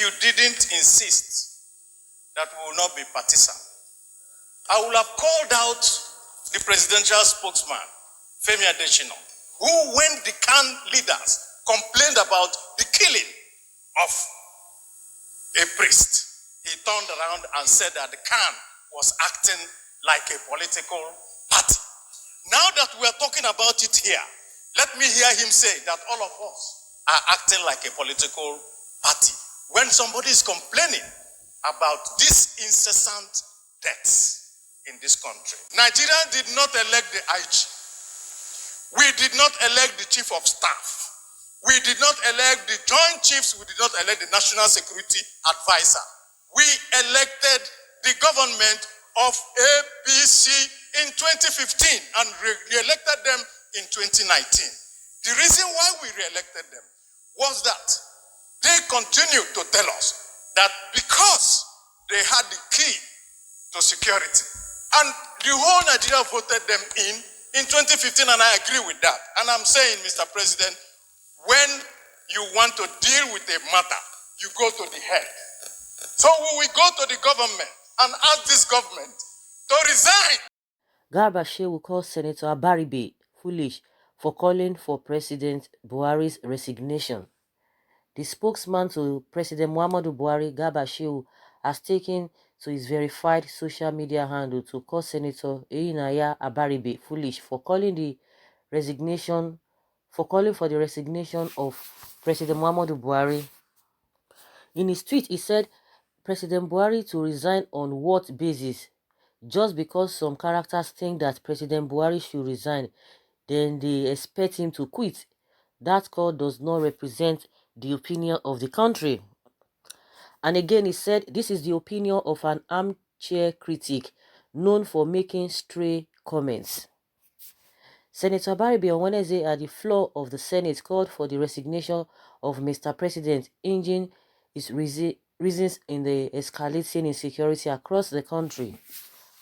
you didn't insist that we will not be partisan, I would have called out the presidential spokesman, Femi Adesina, who, when the Kanu leaders complained about the killing of a priest, he turned around and said that the Kanu was acting like a political party. Now that we are talking about it here, let me hear him say that all of us are acting like a political party when somebody is complaining about these incessant deaths in this country. Nigeria did not elect the IG. We did not elect the chief of staff. We did not elect the joint chiefs. We did not elect the national security advisor. We elected the government of APC in 2015 and re-elected them in 2019. The reason why we re-elected them was that they continued to tell us that because they had the key to security, and the whole Nigeria voted them in 2015, and I agree with that. And I'm saying, Mr. President, when you want to deal with a matter, you go to the head. So we will go to the government and ask this government to resign. Garba Shehu called Senator Abaribe foolish for calling for President Buhari's resignation. The spokesman to President Muhammadu Buhari, Garba Shehu, has taken to his verified social media handle to call Senator Iyinaya Abaribe foolish for calling for the resignation of President Muhammadu Buhari. In his tweet, he said, President Buhari to resign on what basis? Just because some characters think that President Buhari should resign, then they expect him to quit. That call does not represent the opinion of the country. And again, he said, this is the opinion of an armchair critic known for making stray comments. Senator Abaribe on Wednesday at the floor of the Senate called for the resignation of Mr. President, hinging his reasons in the escalating insecurity across the country,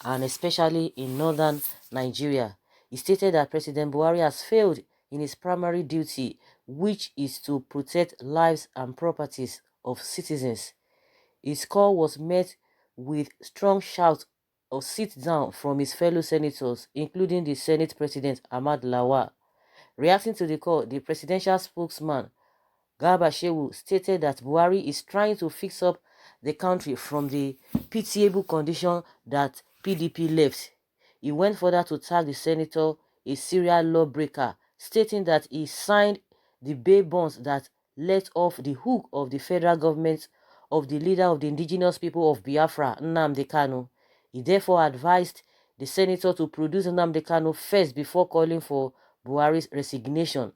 and especially in northern Nigeria. He stated that President Buhari has failed in his primary duty, which is to protect lives and properties of citizens. His call was met with strong shouts of sit down from his fellow senators, including the Senate President Ahmad Lawal. Reacting to the call, the presidential spokesman Garba Shehu stated that Buhari is trying to fix up the country from the pitiable condition that PDP left. He went further to tag the senator a serial lawbreaker, stating that he signed the bail bonds that let off the hook of the federal government of the leader of the indigenous people of Biafra, Nnamdi Kanu. He therefore advised the senator to produce Nnamdi Kanu first before calling for Buhari's resignation.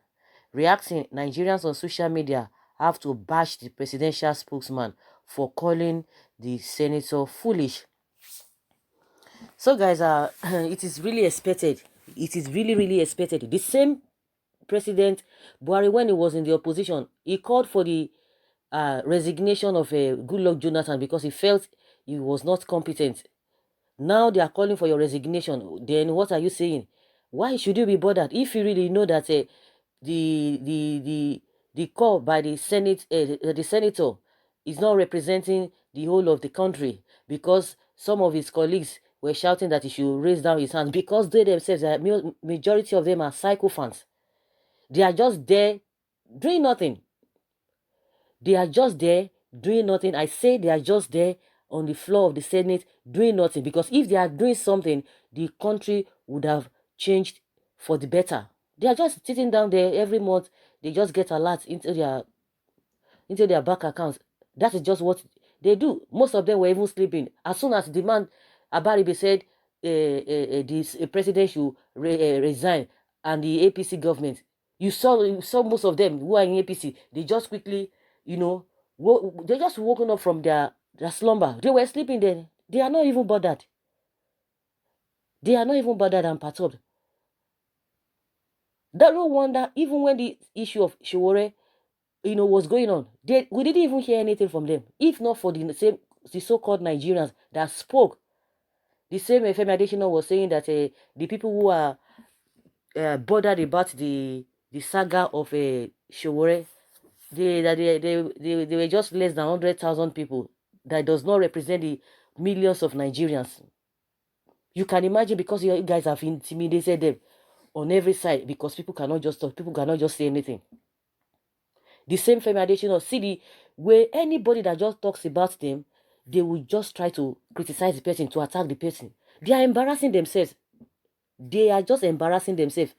Reacting, Nigerians on social media have to bash the presidential spokesman for calling the senator foolish. So guys, it is really expected. It is really expected. The same President Buhari, when he was in the opposition, he called for the resignation of Goodluck Jonathan because he felt he was not competent. Now they are calling for your resignation. Then what are you saying? Why should you be bothered if you really know that the call by the Senate, the senator is not representing the whole of the country, because some of his colleagues were shouting that he should raise down his hands because they themselves, the majority of them are sycophants. They are just there doing nothing. They are just there doing nothing. I say they are just there on the floor of the Senate doing nothing, because if they are doing something, the country would have changed for the better. They are just sitting down there every month. They just get alerts into their bank accounts. That is just what they do. Most of them were even sleeping. As soon as the man Abaribe said this president should resign, and the APC government, you saw most of them who are in APC. They just quickly, they just woken up from their slumber. They were sleeping there. They are not even bothered. They are not even bothered and perturbed. That no wonder, even when the issue of Shiwore, was going on, we didn't even hear anything from them. If not for the so-called Nigerians that spoke. The same Femi Adesina was saying that the people who are bothered about the saga of Shiwore, they were just less than 100,000 people. That does not represent the millions of Nigerians. You can imagine, because you guys have intimidated them on every side, because people cannot just talk, people cannot just say anything. The same feminization of CD, where anybody that just talks about them, they will just try to criticize the person, to attack the person. They are embarrassing themselves. They are just embarrassing themselves.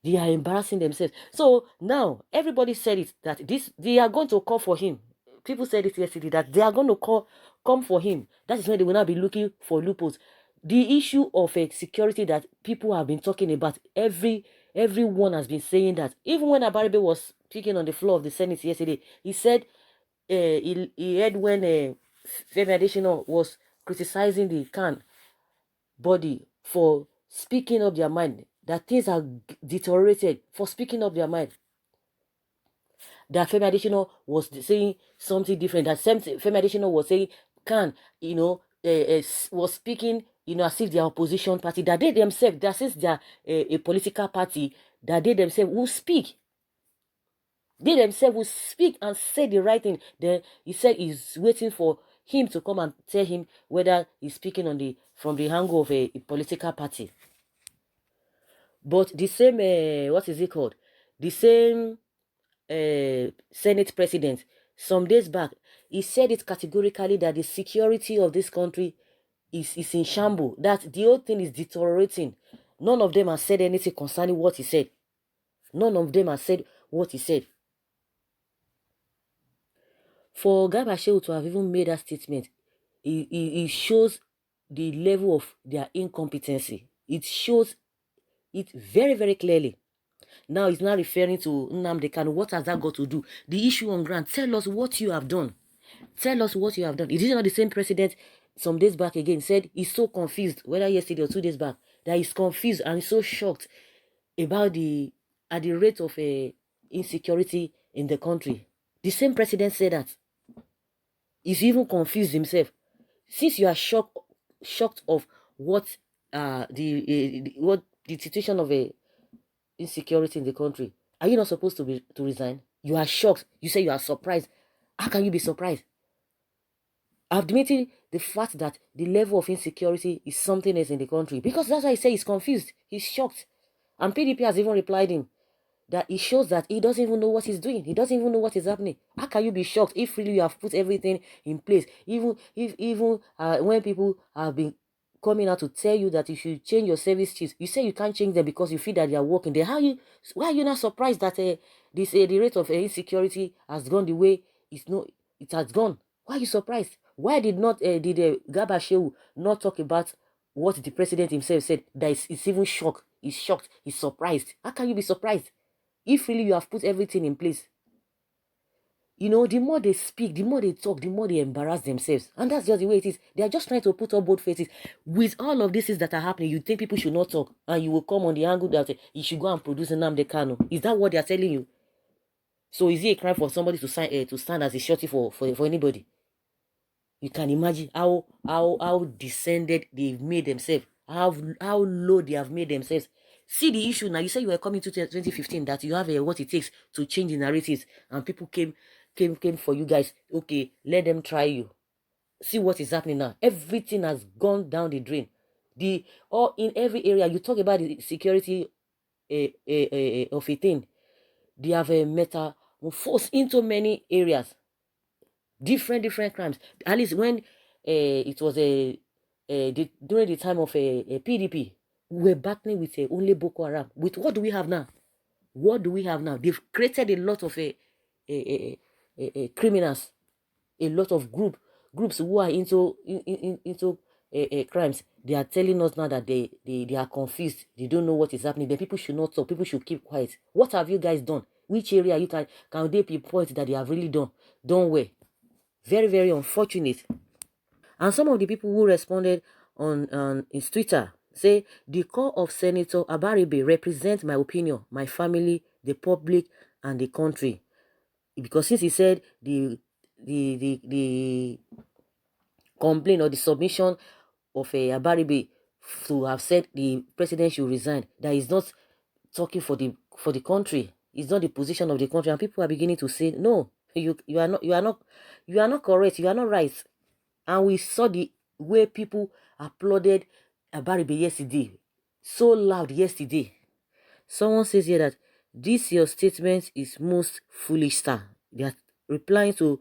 They are embarrassing themselves. So now everybody said it, that they are going to call for him. People said it yesterday, that they are going to come for him. That is when they will not be looking for loopholes. The issue of security that people have been talking about, everyone has been saying that. Even when Abaribe was speaking on the floor of the Senate yesterday, he said he heard when Femi Adesina was criticizing the CAN body for speaking up their mind, that things are deteriorated, for speaking up their mind. That Femi Adesina was saying something different. That same Femi Adesina was saying CAN, was speaking, as if they are opposition party. That they themselves, that since they are a political party, that they themselves will speak. They themselves will speak and say the right thing. Then he said he's waiting for him to come and tell him whether he's speaking from the angle of a political party. But the same, what is it called? The same Senate president, some days back, he said it categorically that the security of this country is in shambles, that the whole thing is deteriorating. None of them has said anything concerning what he said. None of them has said what he said. For F00Ł1ЩH to have even made that statement, it shows the level of their incompetency. It shows it very, very clearly. Now he's not referring to Nnamdi Kanu. What has that got to do? The issue on ground. Tell us what you have done. Tell us what you have done. Is it not the same president some days back again said he's so confused, whether yesterday or 2 days back, that he's confused and so shocked about the rate of insecurity in the country? The same president said that. He's even confused himself. Since you are shocked of what the situation of insecurity in the country, are you not supposed to resign? You are shocked. You say you are surprised. How can you be surprised? Admitting the fact that the level of insecurity is something else in the country, because that's why I say he's confused. He's shocked. And PDP has even replied him that it shows that he doesn't even know what he's doing. He doesn't even know what is happening. How can you be shocked if really you have put everything in place? Even when people have been coming out to tell you that you should change your service chiefs, you say you can't change them because you feel that they are working there. Why are you not surprised that the rate of insecurity has gone the way it has gone? Why are you surprised? Why did F00Ł1ЩH not talk about what the president himself said? That is even shocked. He's shocked. He's surprised. How can you be surprised if really you have put everything in place? The more they speak, the more they talk, the more they embarrass themselves. And that's just the way it is. They are just trying to put up both faces. With all of these things that are happening, you think people should not talk, and you will come on the angle that you should go and produce Nnamdi Kanu. Is that what they are telling you? So is it a crime for somebody to stand as a shorty for anybody? You can imagine how descended they've made themselves, how low they have made themselves. See the issue now. You say you were coming to 2015, that you have what it takes to change the narratives, and people came for you guys. Okay, let them try you. See what is happening now. Everything has gone down the drain. In every area, you talk about the security of a thing. They have metamorphosed into many areas. Different crimes. At least when it was during the time of PDP, we were battling with only Boko Haram. With what do we have now? What do we have now? They've created a lot of criminals, a lot of groups who are into crimes. They are telling us now that they are confused. They don't know what is happening. The people should not talk. People should keep quiet. What have you guys done? Which area can they pinpoint that they have really done well? Very, very unfortunate. And some of the people who responded on his Twitter say, the call of Senator Abaribe represents my opinion, my family, the public, and the country. Because since he said the complaint or the submission of Abaribe to have said the president should resign, that is not talking for the country. is not the position of the country, and people are beginning to say, no, you are not correct, you are not right. And we saw the way people applauded Abaribe yesterday, so loud yesterday. Someone says here that this your statement is most foolish, sir. They are replying to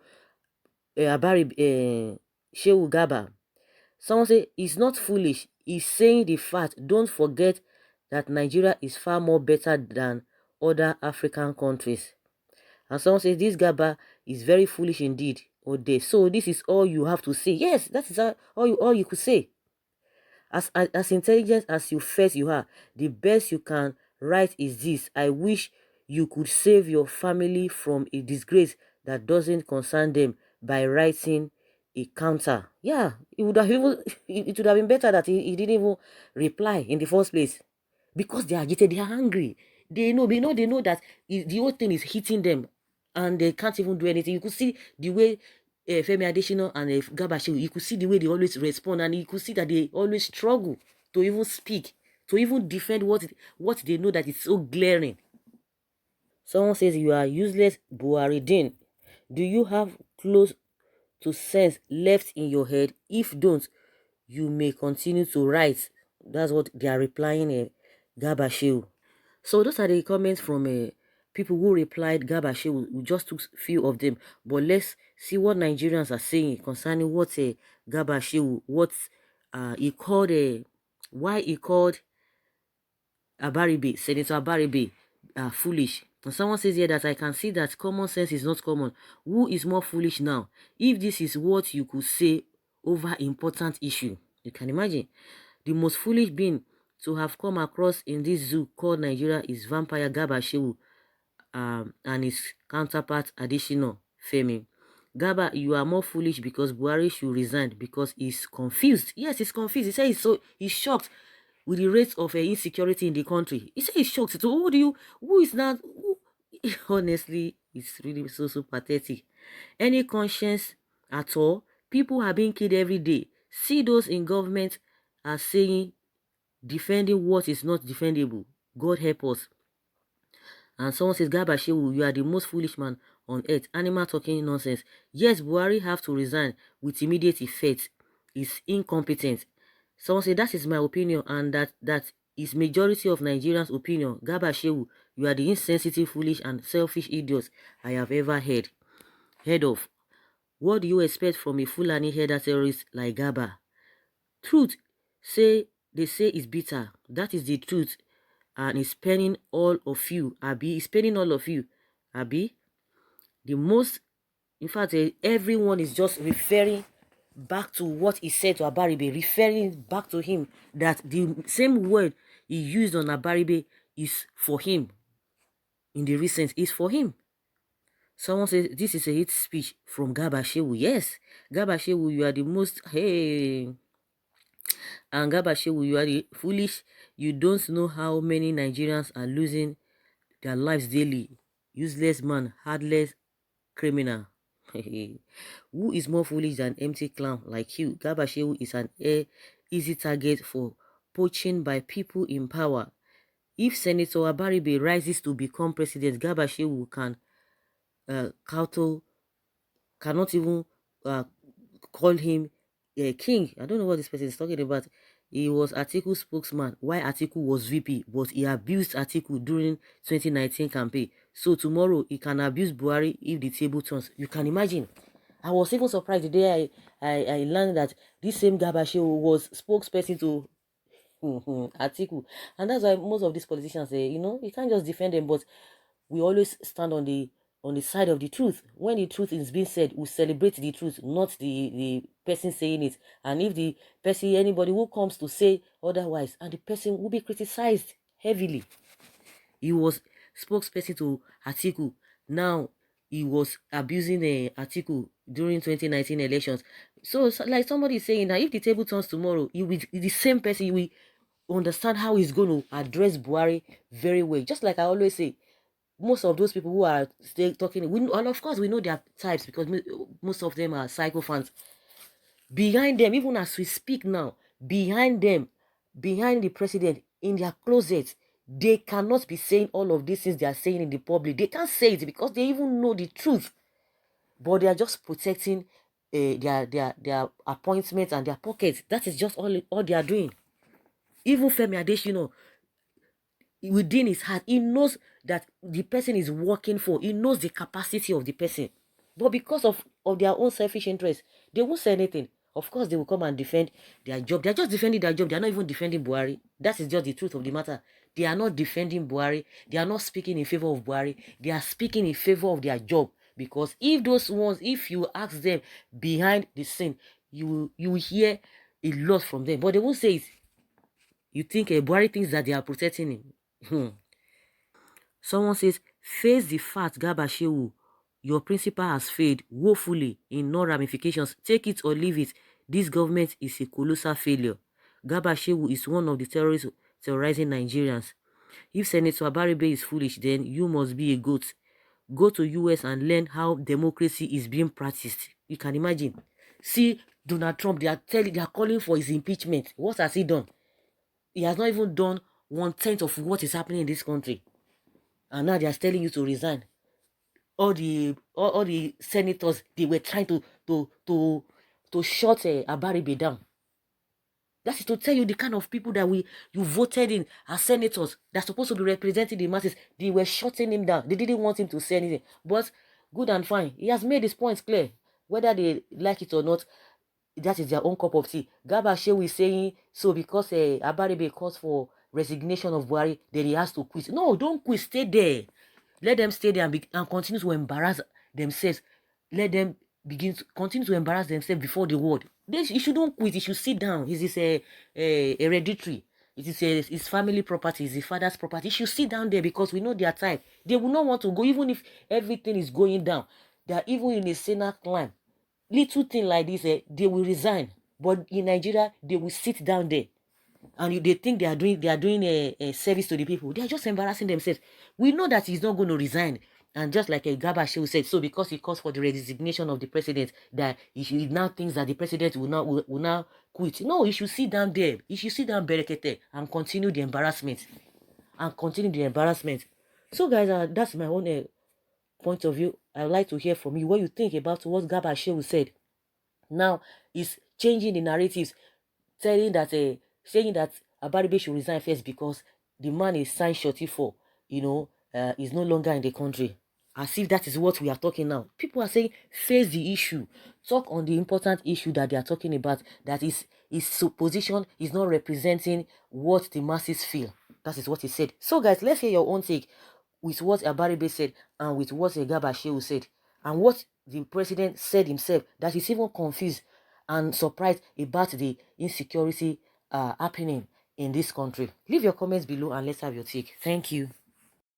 Abaribe Shehu Gaba. Someone say it's not foolish. He's saying the fact. Don't forget that Nigeria is far more better than other African countries. And someone says this Gaba is very foolish indeed. Ode. So this is all you have to say. Yes, that is all you could say. As intelligent as you first you are, the best you can write is this: I wish you could save your family from a disgrace that doesn't concern them by writing a counter. Yeah, it would have even it would have been better that he didn't even reply in the first place, because they are agitated, they are angry. They know that the whole thing is hitting them, and they can't even do anything. You could see the way Femi Adesina and Garba Shehu, you could see the way they always respond, and you could see that they always struggle to even speak, to even defend what they know that is so glaring. Someone says you are useless, Buharideen. Do you have close to sense left in your head? If don't, you may continue to write. That's what they are replying Garba Shehu. So those are the comments from people who replied Garba Shehu. We just took few of them, but let's see what Nigerians are saying concerning what Garba Shehu, what he called why he called Abaribe, Senator Abaribe, foolish. And someone says here that I can see that common sense is not common. Who is more foolish now? If this is what you could say over important issue, you can imagine. The most foolish being to have come across in this zoo called Nigeria is vampire Garba Shehu and his counterpart additional Femi. Garba, you are more foolish because Buhari should resign because he's confused. Yes, he's confused. He said he's shocked with the rate of insecurity in the country. He said he's shocked. So who is not, honestly, it's really so pathetic. Any conscience at all, people are being killed every day. See those in government are saying, defending what is not defendable. God help us. And someone says, Garba Shehu, you are the most foolish man on earth. Animal talking nonsense. Yes, Buhari have to resign with immediate effect. He's incompetent. Someone said, that is my opinion, and that is majority of Nigerians' opinion. Garba Shehu, you are the insensitive, foolish, and selfish idiot I have ever heard of. What do you expect from a Fulani header terrorist like Garba? Truth, they say is bitter. That is the truth. And he's penning all of you, Abi. He's penning all of you, Abi. The most, in fact, everyone is just referring back to what he said to Abaribe, referring back to him, that the same word he used on Abaribe is for him. In the recent, is for him. Someone says this is a hate speech from Garba Shehu. Yes, Garba Shehu, you are the most, hey. And Garba Shehu, you are the foolish. You don't know how many Nigerians are losing their lives daily. Useless man, heartless criminal. Who is more foolish than empty clown like you? Garba Shehu is an easy target for poaching by people in power. If Senator Abaribe rises to become president, Garba Shehu cannot even call him king. I don't know what this person is talking about. He was Atiku's spokesman while Atiku was VP, but he abused Atiku during 2019 campaign. So tomorrow he can abuse Buhari if the table turns. You can imagine. I was even surprised the day I learned that this same Garba Shehu was spokesperson to Atiku. And that's why most of these politicians say, you can't just defend them, but we always stand on the side of the truth. When the truth is being said, we celebrate the truth, not the person saying it. And if the person, anybody who comes to say otherwise, and the person will be criticized heavily. He was spokesperson to Atiku. Now he was abusing Atiku during 2019 elections. So like somebody is saying that if the table turns tomorrow, he will, the same person will understand how he's going to address Buhari very well. Just like I always say, most of those people who are still talking, and of course we know their types because most of them are psycho fans. Behind them, even as we speak now, behind them, behind the president, in their closet, They cannot be saying all of these things they are saying in the public. They can't say it because they even know the truth. But they are just protecting their appointments and their pockets. That is just all they are doing. Even Femi Adesina, within his heart, he knows that the person is working for. He knows the capacity of the person. But because of their own selfish interest, they won't say anything. Of course, they will come and defend their job. They are just defending their job. They are not even defending Buhari. That is just the truth of the matter. They are not defending Buhari. They are not speaking in favor of Buhari. They are speaking in favor of their job. Because if those ones, if you ask them behind the scene, you will hear a lot from them. But they won't say it. You think Buhari thinks that they are protecting him. Someone says, face the fact, Garba Shehu, your principal has failed woefully in no ramifications. Take it or leave it. This government is a colossal failure. Garba Shehu is one of the terrorists terrorizing Nigerians. If Senator Abaribe is foolish, then you must be a goat. Go to US and learn how democracy is being practiced. You can imagine. See Donald Trump, they are calling for his impeachment. What has he done? He has not even done 1/10 of what is happening in this country. And now they are telling you to resign. All the senators, they were trying to shut Abaribe down. That is to tell you the kind of people that you voted in as senators that are supposed to be representing the masses. They were shutting him down. They didn't want him to say anything. But good and fine. He has made his points clear. Whether they like it or not, that is their own cup of tea. Garba Shehu is saying, so because Abaribe calls for resignation of Buhari, then he has to quit. No, don't quit. Stay there. Let them stay there and continue to embarrass themselves. Let them continue to embarrass themselves before the world. You shouldn't quit. You should sit down. It is hereditary. It is his family property. It's his father's property. You should sit down there because we know their type. They will not want to go even if everything is going down. They are even in a sinner climb. Little thing like this, they will resign. But in Nigeria, they will sit down there. And they think they are doing a service to the people. They are just embarrassing themselves. We know that he's not going to resign. And just like Garba Shehu said, so because he calls for the resignation of the president, that he now thinks that the president will now quit. No, he should sit down there. He should sit down berekete and continue the embarrassment. So guys, that's my own point of view. I'd like to hear from you what you think about what Garba Shehu said. Now, he's changing the narratives, saying that Abaribe should resign first because the man is signed shorty for, is no longer in the country. As if that is what we are talking now. People are saying, face the issue. Talk on the important issue that they are talking about, that his position is not representing what the masses feel. That is what he said. So guys, let's hear your own take with what Abaribe said and with what Garba Shehu said. And what the president said himself, that he's even confused and surprised about the insecurity happening in this country. Leave your comments below and let's have your take. Thank you.